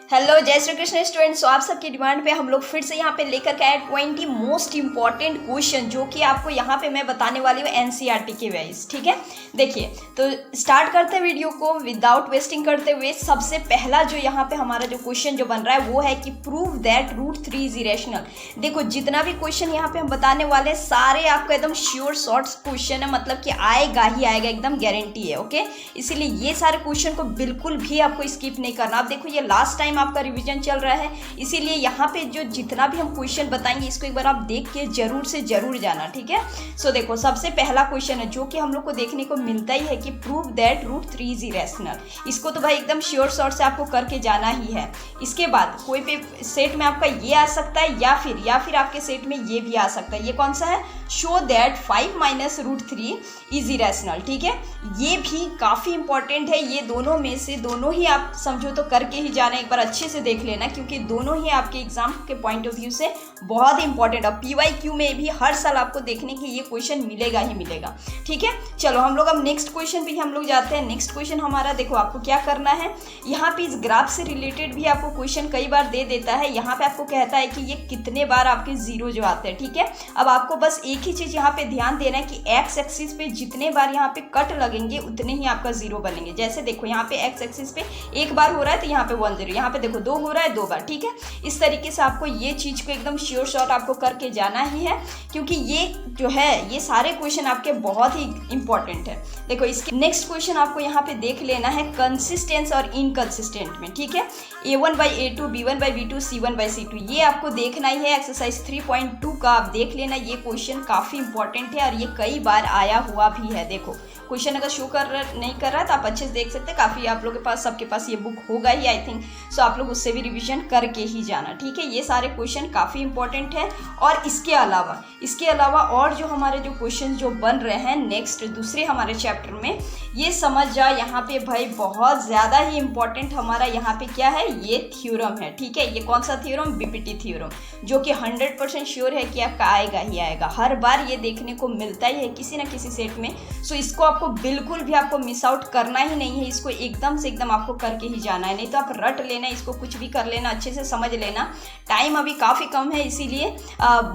Hello जय Shri Krishna students. आप सबकी डिमांड पे हम लोग फिर से यहाँ पे लेकर के आए 20 मोस्ट इंपॉर्टेंट क्वेश्चन जो कि आपको यहाँ पे मैं बताने वाली हूँ एनसीईआरटी के वाइज। ठीक है, देखिए तो स्टार्ट करते हैं वीडियो को विदाउट वेस्टिंग करते हुए। सबसे पहला जो यहाँ पे हमारा जो क्वेश्चन जो बन रहा है वो है कि प्रूव दैट √3 इज इरेशनल। देखो जितना भी क्वेश्चन यहाँ पे हम बताने वाले हैं सारे आपको एकदम श्योर शॉर्ट क्वेश्चन है, मतलब कि आएगा ही आएगा, एकदम गारंटी है। ओके, इसीलिए ये सारे क्वेश्चन को बिल्कुल भी आपको स्किप नहीं करना। आप देखो ये लास्ट टाइम आपका रिवीजन चल रहा है, इसीलिए यहाँ पे जो जितना भी हम क्वेश्चन बताएंगे इसको एक बार आप देख के जरूर से जरूर जाना। ठीक है, सो देखो सबसे पहला क्वेश्चन है जो कि हम लोग को देखने को मिलता ही है कि प्रूव दैट √3 इज इरेशनल। इसको तो भाई एकदम श्योर शॉर्ट से आपको करके जाना ही है। इसके बाद कोई भी सेट में आपका ये आ सकता है या फिर आपके सेट में ये भी आ सकता है। ये कौन सा है? Show that 5 - √3 is irrational. ठीक है, ये भी काफ़ी इंपॉर्टेंट है। ये दोनों में से दोनों ही आप समझो तो करके ही जाना, एक बार अच्छे से देख लेना, क्योंकि दोनों ही आपके एग्जाम के पॉइंट ऑफ व्यू से बहुत इंपॉर्टेंट है। PYQ में भी हर साल आपको देखने के ये क्वेश्चन मिलेगा ही मिलेगा। ठीक है, चलो हम लोग अब नेक्स्ट क्वेश्चन पे हम लोग जाते हैं। नेक्स्ट क्वेश्चन हमारा देखो आपको क्या करना है, यहाँ पे इस ग्राफ से रिलेटेड भी आपको क्वेश्चन कई बार दे देता है। यहाँ पे आपको कहता है कि ये कितने बार आपके जीरो जो आते हैं। ठीक है, अब आपको बस एक ही चीज यहाँ पे ध्यान देना है कि एक्स एक्सिस पे जितने बार यहाँ पे कट लगेंगे उतने ही आपका जीरो बनेंगे। जैसे देखो यहाँ पे एक्स एक्सिस पे एक बार हो रहा है तो यहाँ पे 1 0, यहाँ पे देखो 2 हो रहा है 2 बार। ठीक है, इस तरीके से आपको ये चीज को एकदम श्योर शॉर्ट आपको करके जाना ही है, क्योंकि ये जो है ये सारे क्वेश्चन आपके बहुत ही इंपॉर्टेंट है। देखो इसके नेक्स्ट क्वेश्चन आपको यहाँ पे देख लेना है कंसिस्टेंस और इनकंसिस्टेंट में। ठीक है, A1/A2 B1/B2 C1/C2 ये आपको देखना ही है। एक्सरसाइज 3.2 का आप देख लेना, ये क्वेश्चन काफी इंपॉर्टेंट है और ये कई बार आया हुआ भी है। देखो क्वेश्चन अगर शो नहीं कर रहा है तो आप अच्छे से देख सकते हैं, काफ़ी आप लोगों के पास सबके पास ये बुक होगा ही आई थिंक, सो आप लोग उससे भी रिवीजन करके ही जाना। ठीक है, ये सारे क्वेश्चन काफ़ी इंपॉर्टेंट है। और इसके अलावा और जो हमारे जो क्वेश्चन जो बन रहे हैं नेक्स्ट दूसरे हमारे चैप्टर में, ये समझ जा यहाँ पे भाई बहुत ज़्यादा ही इंपॉर्टेंट हमारा यहाँ पे क्या है, ये थ्योरम है। ठीक है, ये कौन सा थ्योरम? BPT थ्योरम, जो कि 100% श्योर है कि आपका आएगा ही आएगा। हर बार ये देखने को मिलता ही है किसी ना किसी सेट में। सो इसको आपको बिल्कुल भी आपको मिस आउट करना ही नहीं है, इसको एकदम से एकदम आपको करके ही जाना है। नहीं तो आप रट लेना, इसको कुछ भी कर लेना, अच्छे से समझ लेना। टाइम अभी काफ़ी कम है, इसीलिए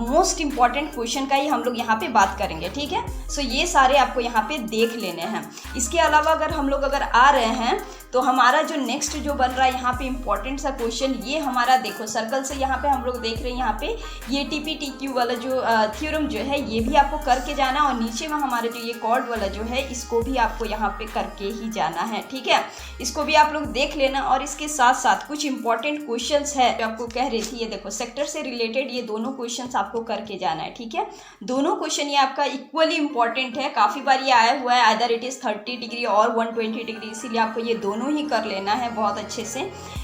मोस्ट इंपॉर्टेंट क्वेश्चन का ही हम लोग यहाँ पे बात करेंगे। ठीक है, सो ये सारे आपको यहाँ पे देख लेने हैं। इसके अलावा अगर हम लोग आ रहे हैं तो हमारा जो नेक्स्ट जो बन रहा है यहाँ पे इंपॉर्टेंट सा क्वेश्चन, ये हमारा देखो सर्कल से यहाँ पे हम लोग देख रहे हैं, यहाँ पे ये TPTQ वाला जो थ्योरम जो है ये भी आपको करके जाना, और नीचे में हमारे जो ये कॉर्ड वाला जो है इसको भी आपको यहाँ पे करके ही जाना है। ठीक है, इसको भी आप लोग देख लेना। और इसके साथ साथ कुछ इंपॉर्टेंट क्वेश्चंस है जो आपको कह रही थी, ये देखो सेक्टर से रिलेटेड ये दोनों क्वेश्चंस आपको करके जाना है। ठीक है, दोनों क्वेश्चन ये आपका इक्वली इंपॉर्टेंट है, काफ़ी बार ये आया हुआ है, आइदर इट इज़ 30 डिग्री और 120 डिग्री, इसीलिए आपको ये दोनों ही कर लेना है बहुत अच्छे से,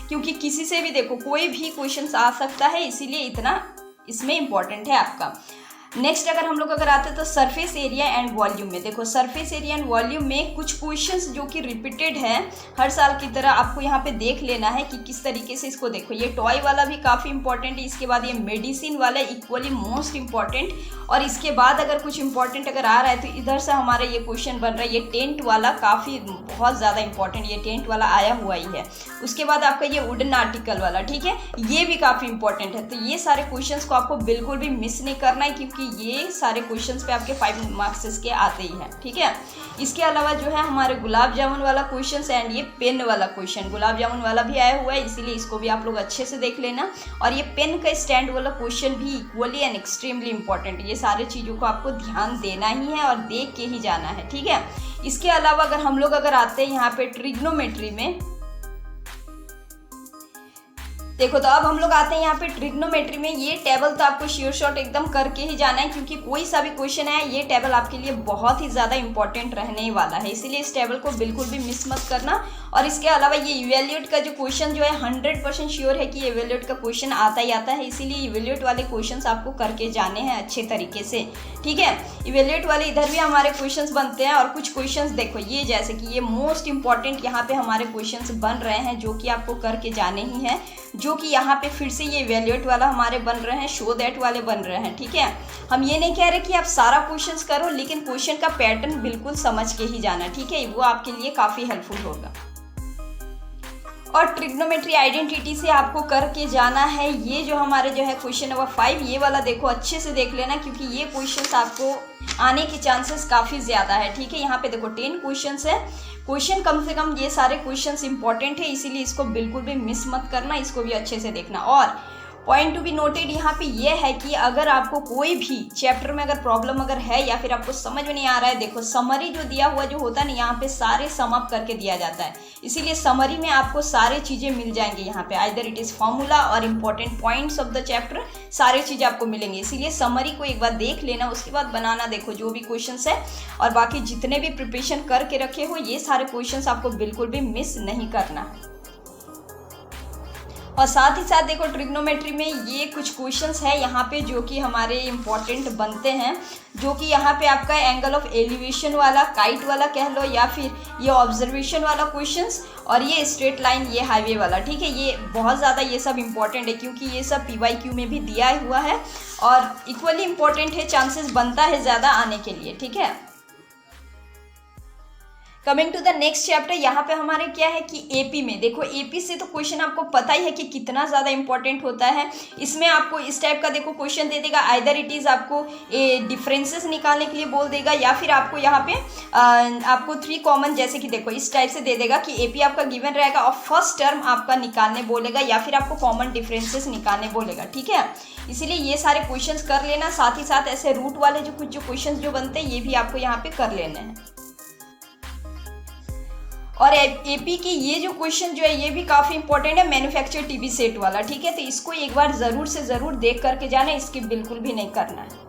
क्योंकि किसी से भी देखो कोई भी क्वेश्चन आ सकता है, इसीलिए इतना इसमें इंपॉर्टेंट है आपका। नेक्स्ट अगर हम लोग आते हैं तो सरफेस एरिया एंड वॉल्यूम में, देखो सरफेस एरिया एंड वॉल्यूम में कुछ क्वेश्चंस जो कि रिपीटेड है हर साल की तरह, आपको यहाँ पे देख लेना है कि किस तरीके से इसको देखो। ये टॉय वाला भी काफ़ी इंपॉर्टेंट है, इसके बाद ये मेडिसिन वाला इक्वली मोस्ट इंपॉर्टेंट, और इसके बाद अगर कुछ इंपॉर्टेंट अगर आ रहा है तो इधर से हमारा ये क्वेश्चन बन रहा है, ये टेंट वाला काफ़ी बहुत ज़्यादा इंपॉर्टेंट, ये टेंट वाला आया हुआ ही है। उसके बाद आपका ये वुडन आर्टिकल वाला, ठीक है, ये भी काफ़ी इंपॉर्टेंट है। तो ये सारे क्वेश्चंस को आपको बिल्कुल भी मिस नहीं करना है, क्योंकि ये सारे क्वेश्चंस पे आपके 5 मार्क्स के आते ही हैं। ठीक है, इसके अलावा जो है हमारे गुलाब जामुन वाला क्वेश्चन एंड ये पेन वाला क्वेश्चन, गुलाब जामुन वाला भी आया हुआ है, इसीलिए इसको भी आप लोग अच्छे से देख लेना। और ये पेन का स्टैंड वाला क्वेश्चन भी इक्वली एंड एक्सट्रीमली इंपॉर्टेंट, ये सारे चीज़ों को आपको ध्यान देना ही है और देख के ही जाना है। ठीक है, इसके अलावा अगर हम लोग आते हैं यहाँ पे ट्रिग्नोमेट्री में, देखो तो अब हम लोग आते हैं यहाँ पे ट्रिग्नोमेट्री में। ये टेबल तो आपको श्योर शॉट एकदम करके ही जाना है, क्योंकि कोई सा भी क्वेश्चन है ये टेबल आपके लिए बहुत ही ज़्यादा इंपॉर्टेंट रहने वाला है, इसीलिए इस टेबल को बिल्कुल भी मिस मत करना। और इसके अलावा ये इवैल्यूएट का जो क्वेश्चन जो है 100% श्योर है कि इवैल्यूएट का क्वेश्चन आता ही आता है, इसीलिए इवैल्यूएट वाले क्वेश्चंस आपको करके जाने हैं अच्छे तरीके से। ठीक है, इवैल्यूएट वाले इधर भी हमारे क्वेश्चंस बनते हैं, और कुछ क्वेश्चंस देखो ये जैसे कि ये मोस्ट इंपॉर्टेंट यहाँ पे हमारे क्वेश्चंस बन रहे हैं जो कि आपको करके जाने ही हैं, जो कि यहाँ पे फिर से ये इवैल्यूएट वाला हमारे बन रहे हैं, शो दैट वाले बन रहे हैं। ठीक है, हम ये नहीं कह रहे कि आप सारा क्वेश्चंस करो, लेकिन क्वेश्चन का पैटर्न बिल्कुल समझ के ही जाना। ठीक है, वो आपके लिए काफ़ी हेल्पफुल होगा। और ट्रिग्नोमेट्री आइडेंटिटी से आपको करके जाना है ये जो हमारे जो है क्वेश्चन नंबर 5, ये वाला देखो अच्छे से देख लेना, क्योंकि ये क्वेश्चंस आपको आने के चांसेस काफ़ी ज़्यादा है। ठीक है, यहाँ पे देखो 10 क्वेश्चंस है, क्वेश्चन कम से कम ये सारे क्वेश्चंस इंपॉर्टेंट है, इसीलिए इसको बिल्कुल भी मिस मत करना, इसको भी अच्छे से देखना। और पॉइंट टू बी नोटेड यहाँ पे ये है कि अगर आपको कोई भी चैप्टर में अगर प्रॉब्लम अगर है या फिर आपको समझ में नहीं आ रहा है, देखो समरी जो दिया हुआ जो होता है ना, यहाँ पे सारे सम अप करके दिया जाता है, इसीलिए समरी में आपको सारी चीज़ें मिल जाएंगी यहाँ पे, आइदर इट इज़ फॉर्मूला और important points of the chapter, सारी चीज़ें आपको मिलेंगी। इसीलिए समरी को एक बार देख लेना, उसके बाद बनाना देखो जो भी क्वेश्चंस है, और बाकी जितने भी प्रिपरेशन करके रखे हो ये सारे क्वेश्चंस आपको बिल्कुल भी मिस नहीं करना है। और साथ ही साथ देखो ट्रिग्नोमेट्री में ये कुछ क्वेश्चंस है यहाँ पे जो कि हमारे इम्पॉर्टेंट बनते हैं, जो कि यहाँ पे आपका एंगल ऑफ एलिवेशन वाला, काइट वाला कह लो, या फिर ये ऑब्जर्वेशन वाला क्वेश्चंस, और ये स्ट्रेट लाइन, ये हाईवे वाला। ठीक है, ये बहुत ज़्यादा ये सब इम्पॉर्टेंट है, क्योंकि ये सब PYQ में भी दिया हुआ है और इक्वली इम्पॉर्टेंट है, चांसेस बनता है ज़्यादा आने के लिए। ठीक है, coming to the next chapter, यहाँ पे हमारे क्या है कि AP में देखो, AP से तो क्वेश्चन आपको पता ही है कि कितना ज़्यादा इंपॉर्टेंट होता है। इसमें आपको इस टाइप का देखो क्वेश्चन दे देगा, आइदर इट इज़ आपको डिफरेंसेस निकालने के लिए बोल देगा, या फिर आपको यहाँ पे आपको 3 कॉमन, जैसे कि देखो इस टाइप से दे देगा कि AP आपका गिवन रहेगा और फर्स्ट टर्म आपका निकालने बोलेगा, या फिर आपको कॉमन डिफरेंसेस निकालने बोलेगा। ठीक है, इसीलिए ये सारे क्वेश्चंस कर लेना, साथ ही साथ ऐसे रूट वाले जो कुछ जो क्वेश्चंस जो बनते हैं ये भी आपको यहाँ पे कर लेने हैं। और AP की ये जो क्वेश्चन जो है ये भी काफ़ी इंपॉर्टेंट है, मैन्युफैक्चर TB सेट वाला। ठीक है, तो इसको एक बार ज़रूर से ज़रूर देख करके जाना, इसकी बिल्कुल भी नहीं करना है।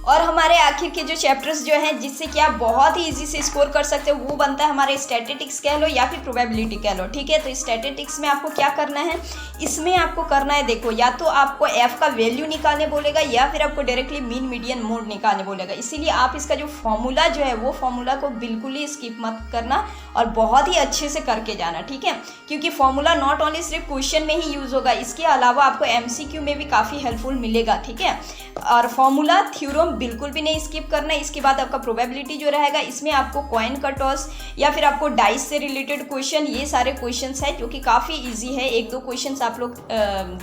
और हमारे आखिर के जो चैप्टर्स जो हैं जिससे कि आप बहुत ही इजी से स्कोर कर सकते हो, वो बनता है हमारे स्टैटिस्टिक्स कह लो या फिर प्रोबेबिलिटी कह लो। ठीक है, तो स्टैटिस्टिक्स में आपको क्या करना है, इसमें आपको करना है देखो, या तो आपको F का वैल्यू निकालने बोलेगा, या फिर आपको डायरेक्टली मीन मीडियन मोड निकालने बोलेगा। इसीलिए आप इसका जो फॉर्मूला जो है वो फॉर्मूला को बिल्कुल ही स्किप मत करना और बहुत ही अच्छे से करके जाना। ठीक है, क्योंकि फॉर्मूला नॉट ओनली सिर्फ क्वेश्चन में ही यूज़ होगा, इसके अलावा आपको MCQ में भी काफ़ी हेल्पफुल मिलेगा। ठीक है, और फॉर्मूला थ्योरम बिल्कुल भी नहीं स्किप करना। इसके बाद आपका प्रोबेबिलिटी जो रहेगा, इसमें आपको कॉइन का टॉस या फिर आपको डाइस से रिलेटेड क्वेश्चन, ये सारे क्वेश्चंस है जो कि काफ़ी इजी है। 1-2 क्वेश्चंस आप लोग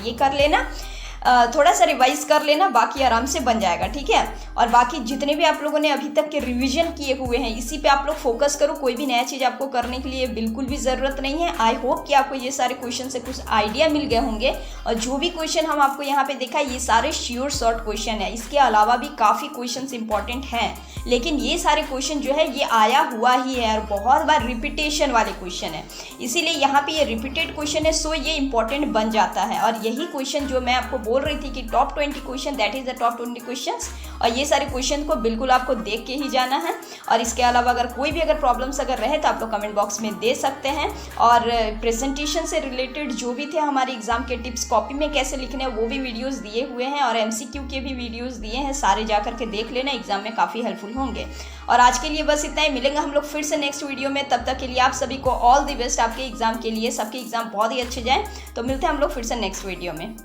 ये कर लेना, थोड़ा सा रिवाइज कर लेना, बाकी आराम से बन जाएगा। ठीक है, और बाकी जितने भी आप लोगों ने अभी तक के रिवीजन किए हुए हैं इसी पे आप लोग फोकस करो, कोई भी नया चीज़ आपको करने के लिए बिल्कुल भी ज़रूरत नहीं है। आई होप कि आपको ये सारे क्वेश्चन से कुछ आइडिया मिल गए होंगे, और जो भी क्वेश्चन हम आपको यहाँ पे देखा ये सारे श्योर शॉर्ट क्वेश्चन है, इसके अलावा भी काफ़ी क्वेश्चन इंपॉर्टेंट हैं, लेकिन ये सारे क्वेश्चन जो है ये आया हुआ ही है और बहुत बार रिपीटेशन वाले क्वेश्चन है, इसीलिए यहाँ पे ये रिपीटेड क्वेश्चन है, सो ये इंपॉर्टेंट बन जाता है। और यही क्वेश्चन जो मैं आपको बोल रही थी कि top 20 question, that is the top 20 questions, और ये सारे क्वेश्चन को बिल्कुल आपको देख के ही जाना है। और इसके अलावा अगर कोई भी अगर प्रॉब्लम्स अगर रहे तो आप लोग कमेंट बॉक्स में दे सकते हैं, और प्रेजेंटेशन से रिलेटेड जो भी थे हमारे एग्जाम के टिप्स, कॉपी में कैसे लिखने हैं वो भी वीडियोस दिए हुए हैं, और MCQ के भी वीडियोस दिए हैं, सारे जा करके देख लेना, एग्जाम में काफ़ी हेल्पफुल होंगे। और आज के लिए बस इतना ही, मिलेंगे हम लोग फिर से नेक्स्ट वीडियो में। तब तक के लिए आप सभी को ऑल द बेस्ट आपके एग्जाम के लिए, सबके एग्जाम बहुत ही अच्छे जाएं। तो मिलते हैं हम लोग फिर से नेक्स्ट वीडियो में।